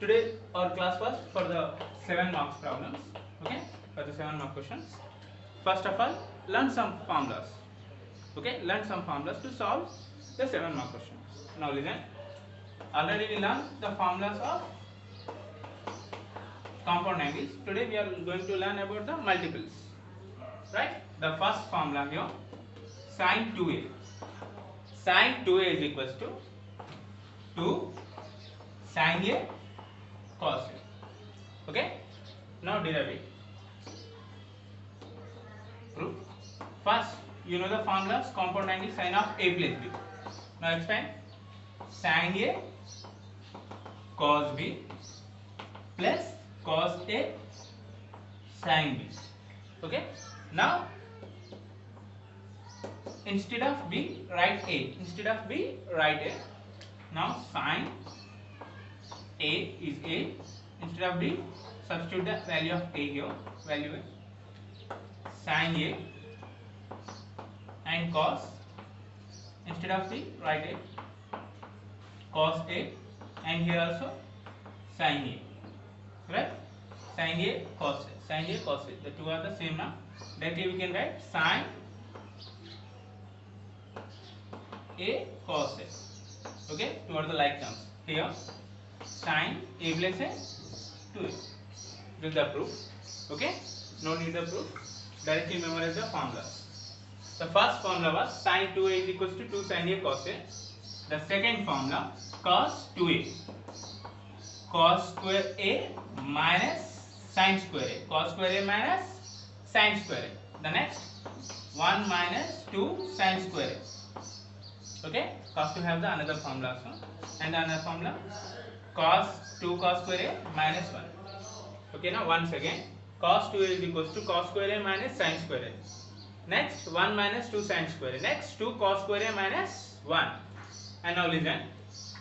Today our class was for the 7 marks problems. Okay, for the 7 mark questions. First of all, learn some formulas. Okay, learn some formulas to solve the 7 mark questions. Now listen. Already we learned the formulas of compound angles. Today we are going to learn about the multiples. Right? The first formula here, sin 2a. Sin 2a is equals to 2 sin a cos a. Okay? Now derive it. Proof. First, you know the formulas, compound angle sin of a plus b. Now expand. Sin a cos b plus cos a sin b. Okay? Now instead of b, write a. Instead of b, write a. Now sin a is a. Instead of b, substitute the value of a here. Value a. Sin a and cos. Instead of b, write a. Cos a and here also sin a. Right? Sin a, cos a. Sin a, cos a. The two are the same now. Directly we can write sin a cos a. Okay? Two are the like terms. Here sin a plus a 2a. This is the proof. Okay? No need the proof. Directly memorize the formula. The first formula was sin 2a is equals to 2 sin a cos a. The second formula cos 2a. Cos square a minus sin square a. Cos square a minus sin square a. The next 1 minus 2 sin square a. Okay? Cos to have the another formula also. And the another formula cos 2 cos square a minus 1. Okay, now once again cos 2a is equals to cos square a minus sin square a. Next 1 minus 2 sin square a. Next 2 cos square a minus 1. And now listen.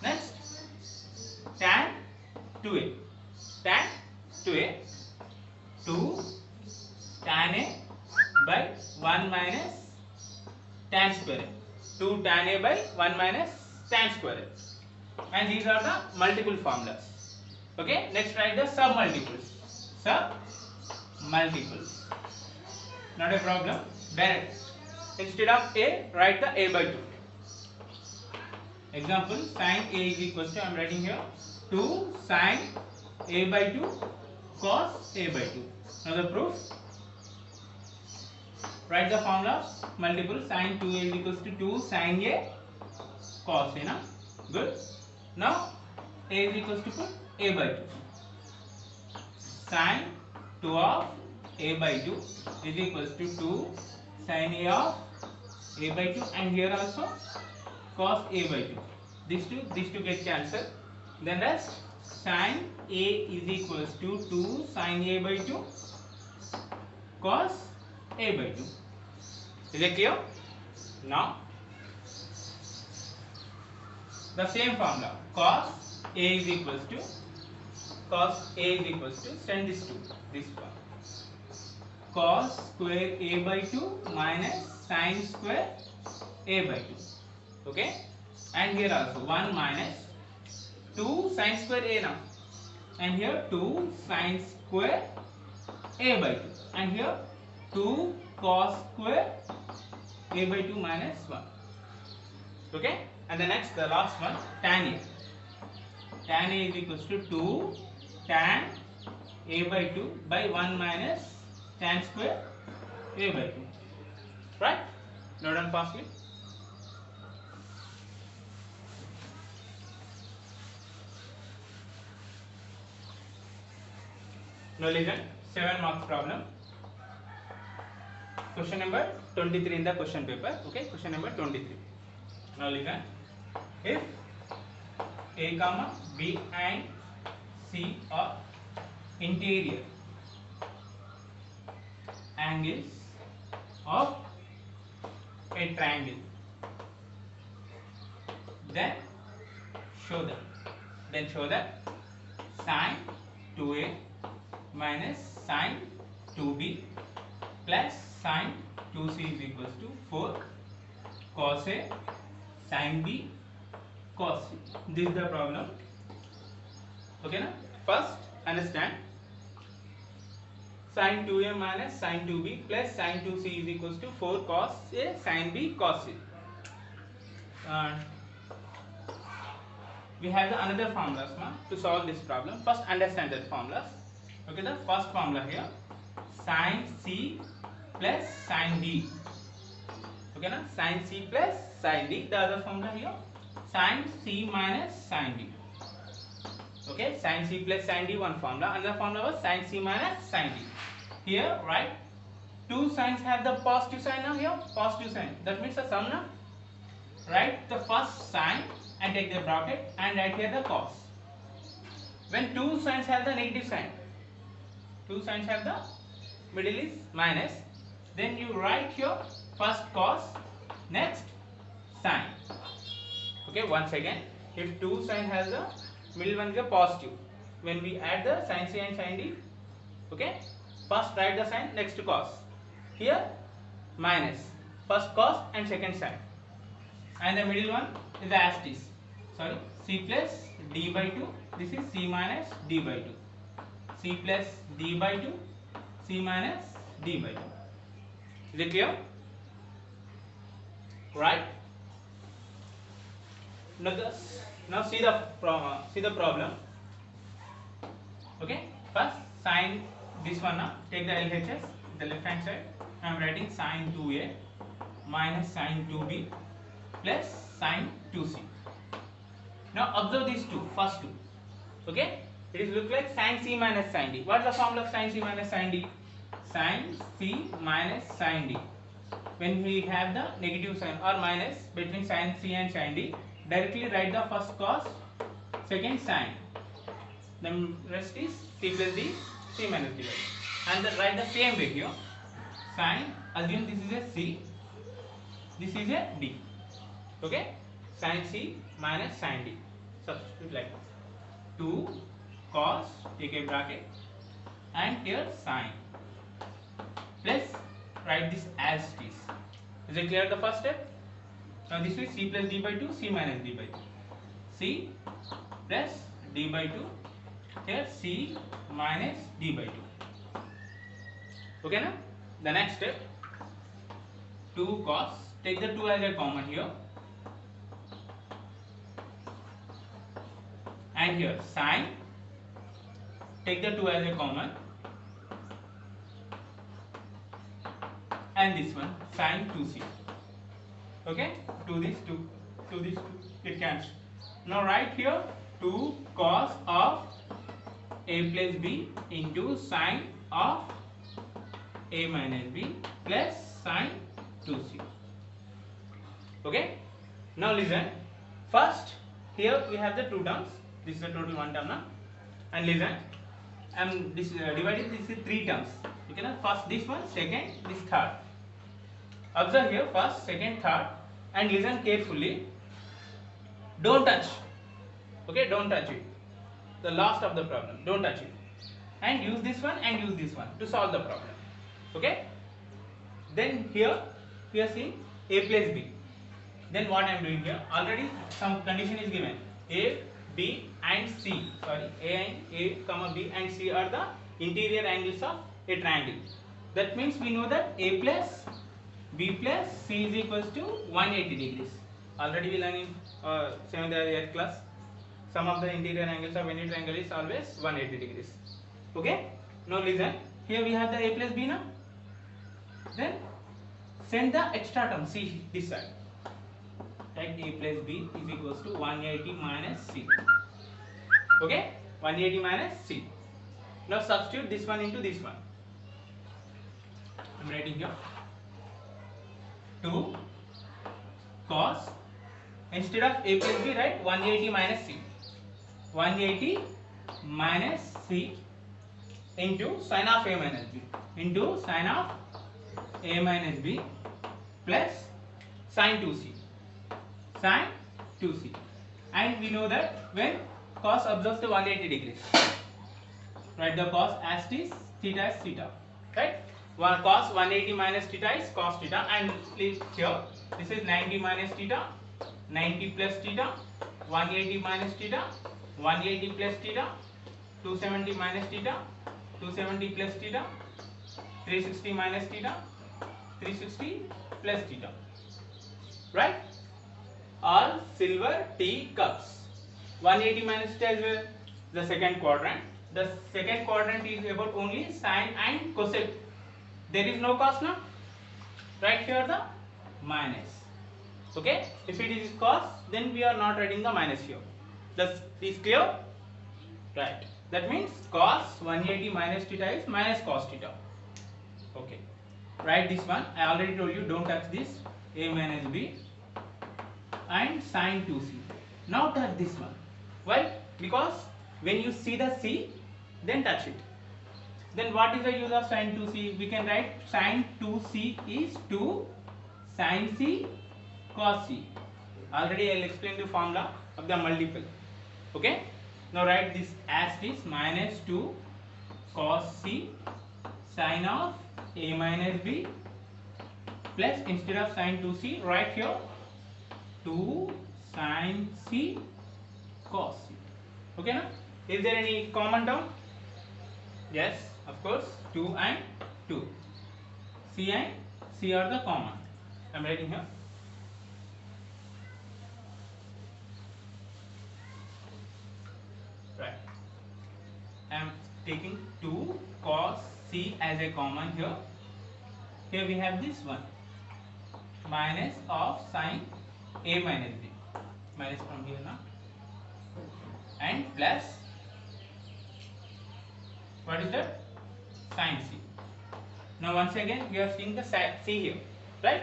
Next tan 2a. Tan 2a 2 tan a by 1 minus tan square a. 2 tan a by 1 minus tan square a. And these are the multiple formulas. Okay, next write the sub multiples. Sub multiples. Not a problem. Direct. Instead of a, write the a by 2. Example, sin a is equals to, I am writing here 2 sin a by 2 cos a by 2. Now the proof. Write the formula multiple. Sin 2a is equals to 2 sin a cos a. Now good. Now a is equals to put a by 2. Sin 2 of a by 2 is equals to 2 sin a of a by 2, and here also cos a by 2. These two get cancelled. Then rest sin a is equals to 2 sin a by 2 cos a by 2. Is it clear? Now the same formula cos a is equals to send this to this one. Cos square a by 2 minus sin square a by 2. Okay? And here also 1 minus 2 sin square a now. And here 2 sin square a by 2. And here 2 cos square a by 2 minus 1. Okay? And the next, the last one, tan a. Tan a is equals to 2 tan a by 2 by 1 minus tan square a by 2. Right? Note down fastly. Now listen, 7 marks problem. Question number 23 in the question paper. Okay, question number 23. Now listen. If a comma b and c are interior angles of a triangle, then show that sin 2a minus sin 2b plus sin 2c is equals to 4 cos a sin b cos c. This is the problem. Okay na? first understand sin 2a minus sin 2b plus sin 2c is equals to 4 cos a sin b cos c. We have the another formulas to solve this problem. First understand that formulas. Okay, the first formula here, sin c plus sin d. Okay, na, sin c plus sin d. The other formula here, sin c minus sin d. Okay, sin c plus sin d, one formula. Another formula was sin c minus sin d. Here, right, two signs have the positive sign now here, positive sign. That means the sum now. Write the first sign and take the bracket and write here the cos. When two signs have the negative sign, two signs have the middle is minus, then you write here first cos, next sin. Okay, once again, if two sign has the middle one is a positive, when we add the sin c and sin d, okay, first write the sign, next cos. Here minus, first cos and second sin, and the middle one is the asterisk. Sorry, c plus d by 2. This is c minus d by 2. C plus d by 2, c minus d by 2. Is it clear? Right. Now see the problem. Okay. First sin this one now. Take the LHS, the left hand side. I am writing sin 2a minus sin 2b plus sin 2c. Now observe these two, first two. Okay, it is look like sin c minus sin d. What is the formula of sin c minus sin d? Sin c minus sin d. When we have the negative sign or minus between sin c and sin d, directly write the first cos, second sin. The rest is c plus d, c minus d. And then write the same way here. Sin, assume this is a c, this is a d. Okay, sin c minus sin d. Substitute like 2 cos, take a bracket, and here sin, plus write this as it is. Is it clear the first step? Now this is c plus d by 2, c minus d by 2. C plus d by 2, here c minus d by 2. Okay, now the next step, 2 cos, take the 2 as a common here, and here sin, take the 2 as a common, and this one sin 2c. Okay, to this 2, it cancels. Now write here 2 cos of a plus b into sin of a minus b plus sin 2c. Okay, now listen. First, here we have the two terms. This is the total one term now. And listen, I am dividing this in three terms. Okay, now first this one, second, this third. Observe here first, second, third, and listen carefully. Don't touch. Okay, don't touch it. The last of the problem. Don't touch it. And use this one and use this one to solve the problem. Okay. Then here we are seeing a plus b. Then what I am doing here? Already some condition is given. A, B and C. Sorry, A, comma B and C are the interior angles of a triangle. That means we know that A plus B plus C is equals to 180 degrees. Already we learned in 7th or 8th class. Sum of the interior angles of any triangle is always 180 degrees. Okay. Now listen. Here we have the A plus B now. Then send the extra term C this side. Take A plus B is equals to 180 minus C. Okay, 180 minus C. Now substitute this one into this one. I am writing here 2 cos, instead of A plus B write 180 minus C. 180 minus C into sin of A minus B into sin of A minus B plus sin 2C. Sin 2c, and we know that when cos observes the 180 degrees, write the cos as it is, theta is theta, right? One cos 180 minus theta is cos theta, and please here this is 90 minus theta, 90 plus theta, 180 minus theta, 180 plus theta, 270 minus theta, 270 plus theta, 360 minus theta, 360 plus theta, right? All silver tea cups. 180 minus theta is where? The second quadrant. The second quadrant is about only sine and cosec. There is no cos now. Right here the minus. Okay, if it is cos, then we are not writing the minus here. This is clear? Right. That means cos 180 minus theta is minus cos theta. Okay. Write this one. I already told you don't touch this. A minus b and sine 2c. Now touch this one. Why? Because when you see the c, then touch it. Then what is the use of sine 2c? We can write sine 2c is 2 sine c cos c. Already I will explain the formula of the multiple. Okay. Now write this as this minus 2 cos c sine of a minus b plus instead of sine 2c write here 2 sine c cos c. Okay now? Is there any common term? Yes, of course. 2 and 2. C and C are the common. I am writing here. Right. I am taking 2 cos C as a common here. Here we have this one. Minus of sine A minus B. Minus from here now. And plus. What is that? Sine C. Now once again we are seeing the C here, right?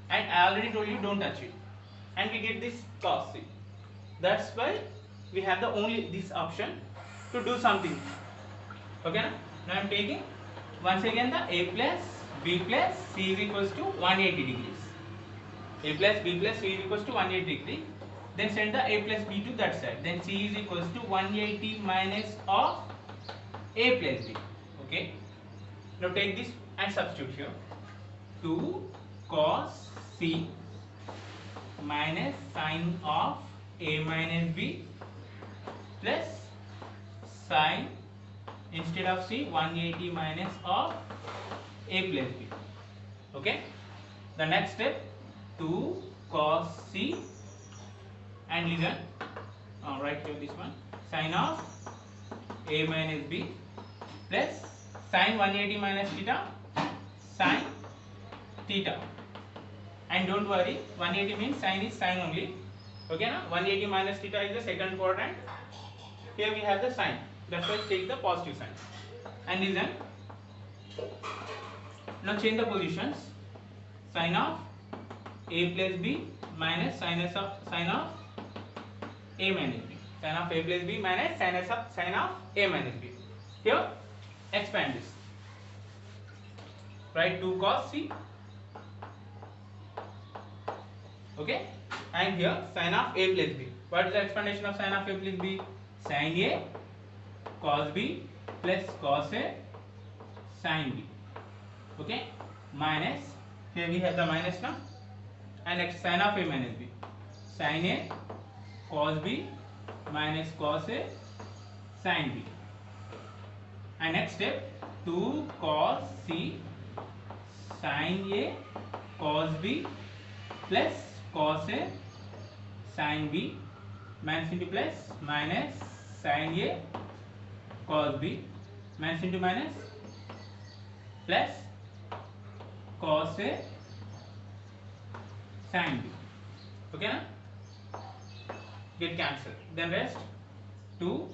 And I already told you don't touch it. And we get this cos C. That's why we have the only this option to do something. Okay now? Now I am taking once again the A plus B plus C is equals to 180 degrees. A plus B plus C is equals to 180 degrees. Then send the A plus B to that side. Then C is equals to 180 minus of A plus B. Okay. Now take this and substitute here. 2 cos C minus sine of A minus B plus sine instead of C 180 minus of A plus B. Okay. The next step 2 cos C and listen. Write here this one sine of A minus B plus sine 180 minus theta sine theta. And don't worry, 180 means sine is sine only. Okay now? 180 minus theta is the second quadrant. Here we have the sine. That's why take the positive sign. And listen. Now change the positions. Sine of A plus B minus sine of A minus B. Sine of A plus B minus sine of A minus B. Here expand this. Write 2 cos C. Okay. And here sine of A plus B. What is the explanation of sine of A plus B? Sine A cos B plus cos A sine B. Okay. Minus. Here we have the minus now. And next sine of A minus B. Sine A cos B minus cos A sine B. And next step 2 cos C sine A cos B plus cos A sine B minus into plus minus sine A cos B minus into minus plus cos A sine B. Okay na? Get cancelled. Then rest 2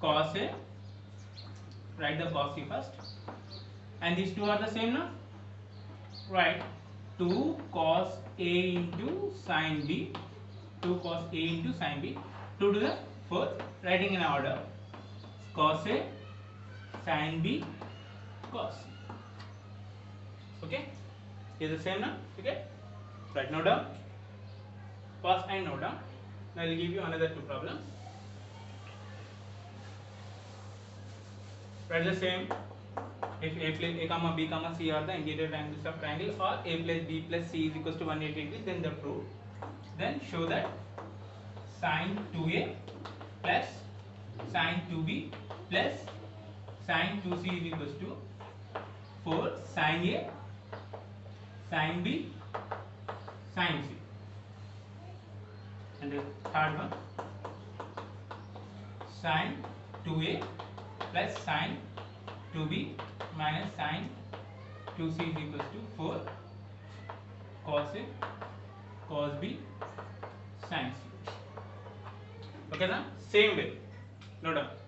cos A. Write the cos C first. And these two are the same now. Write 2 cos A into sine B. 2 cos A into sine B. 2 to the fourth. Writing in order. Cos A sine B cos C. Okay. Is the same now. Okay. Right, note down. Pause and note down. Now I will give you another 2 problems. Write the same. If A plus A comma B comma C are the interior triangles of triangle, or A plus B plus C is equals to 180 degrees, then the proof. Then show that sine 2A plus sin 2b plus sin 2c is equals to 4 sin a sin b sin c. And the third one, sin 2a plus sin 2b minus sin 2c is equals to 4 cos a cos b sin c. Okay, now same way, note down.